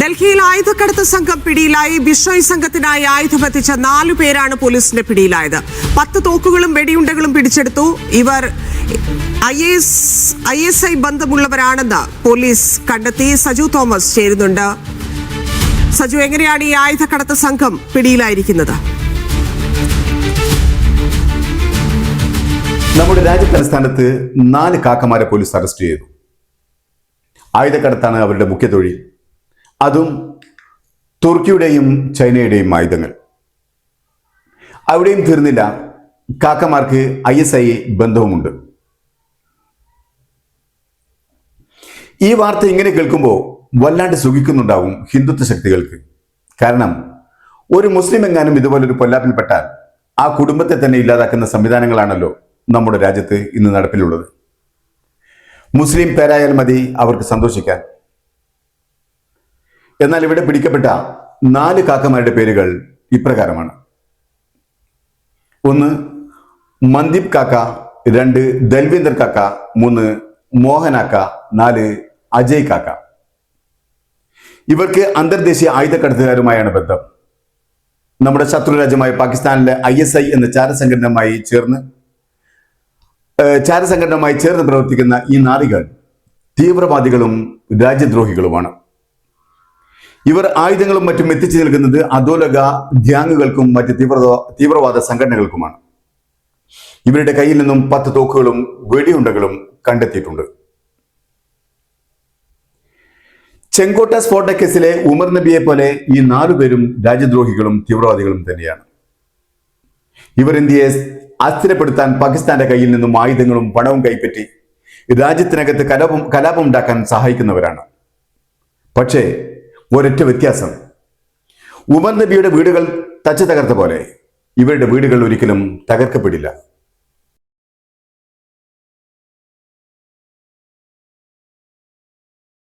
ഡൽഹിയിൽ ആയുധക്കടത്ത് സംഘം പിടിയിലായി. ബിഷോയ് സംഘത്തിനായി ആയുധമെത്തിച്ച 4 പേരാണ് പോലീസിന്റെ പിടിയിലായത്. 10 തോക്കുകളും വെടിയുണ്ടകളും പിടിച്ചെടുത്തു. ഇവർ ISI ബന്ധമുള്ളവരാണെന്ന് പോലീസ് കണ്ടെത്തി. സജു തോമസ് ചേരുന്നുണ്ട്. സജു, എങ്ങനെയാണ് ഈ ആയുധക്കടത്ത് സംഘം പിടിയിലായിരിക്കുന്നത്? നമ്മുടെ രാജ്യതലസ്ഥാനത്ത് 4 കാക്കമാരെ പോലീസ് അറസ്റ്റ് ചെയ്തു. ആയുധക്കടത്താണ് അവരുടെ മുഖ്യ തൊഴിൽ. അതും തുർക്കിയുടെയും ചൈനയുടെയും ആയുധങ്ങൾ. അവിടെയും തീർന്നില്ല, കാക്കമാർക്ക് ISI ബന്ധവുമുണ്ട്. ഈ വാർത്ത ഇങ്ങനെ കേൾക്കുമ്പോൾ വല്ലാണ്ട് സുഖിക്കുന്നുണ്ടാവും ഹിന്ദുത്വ ശക്തികൾക്ക്. കാരണം ഒരു മുസ്ലിം എങ്ങാനും ഇതുപോലൊരു പൊല്ലാപ്പിൽപ്പെട്ടാൽ ആ കുടുംബത്തെ തന്നെ ഇല്ലാതാക്കുന്ന സംവിധാനങ്ങളാണല്ലോ നമ്മുടെ രാജ്യത്ത് ഇന്ന് നടപ്പിലുള്ളത്. മുസ്ലിം പേരായാൽ മതി അവർക്ക് സന്തോഷിക്കാൻ. എന്നാൽ ഇവിടെ പിടിക്കപ്പെട്ട 4 കാക്കമാരുടെ പേരുകൾ ഇപ്രകാരമാണ്: 1 മന്ദീപ് കാക്ക, 2 ദൽവീന്ദർ കാക്ക, 3 മോഹനാക്ക, 4 അജയ് കാക്ക. ഇവർക്ക് അന്തർദേശീയ ആയുധക്കടത്തുകാരുമായാണ് ബന്ധം. നമ്മുടെ ശത്രു രാജ്യമായ പാകിസ്ഥാനിലെ ISI എന്ന ചാരസംഘടനയുമായി ചേർന്ന് പ്രവർത്തിക്കുന്ന ഈ നാറികൾ തീവ്രവാദികളും രാജ്യദ്രോഹികളുമാണ്. ഇവർ ആയുധങ്ങളും മറ്റും എത്തിച്ചു നൽകുന്നത് അധോലോക ഗ്യാങ്ങുകൾക്കും മറ്റ് തീവ്രവാദ സംഘടനകൾക്കുമാണ്. ഇവരുടെ കയ്യിൽ നിന്നും 10 തോക്കുകളും വെടിയുണ്ടകളും കണ്ടെത്തിയിട്ടുണ്ട്. ചെങ്കോട്ട സ്ഫോടന കേസിലെ ഉമർ നബിയെ പോലെ ഈ 4 പേരും രാജ്യദ്രോഹികളും തീവ്രവാദികളും തന്നെയാണ്. ഇവർ ഇന്ത്യയെ അസ്ഥിരപ്പെടുത്താൻ പാകിസ്ഥാന്റെ കയ്യിൽ നിന്നും ആയുധങ്ങളും പണവും കൈപ്പറ്റി രാജ്യത്തിനകത്ത് കലാപം ഉണ്ടാക്കാൻ സഹായിക്കുന്നവരാണ്. പക്ഷേ ഒരൊറ്റ വ്യത്യാസം: ഉമർ നബിയുടെ വീടുകൾ തച്ചു തകർത്ത പോലെ ഇവരുടെ വീടുകൾ ഒരിക്കലും തകർക്കപ്പെടില്ല.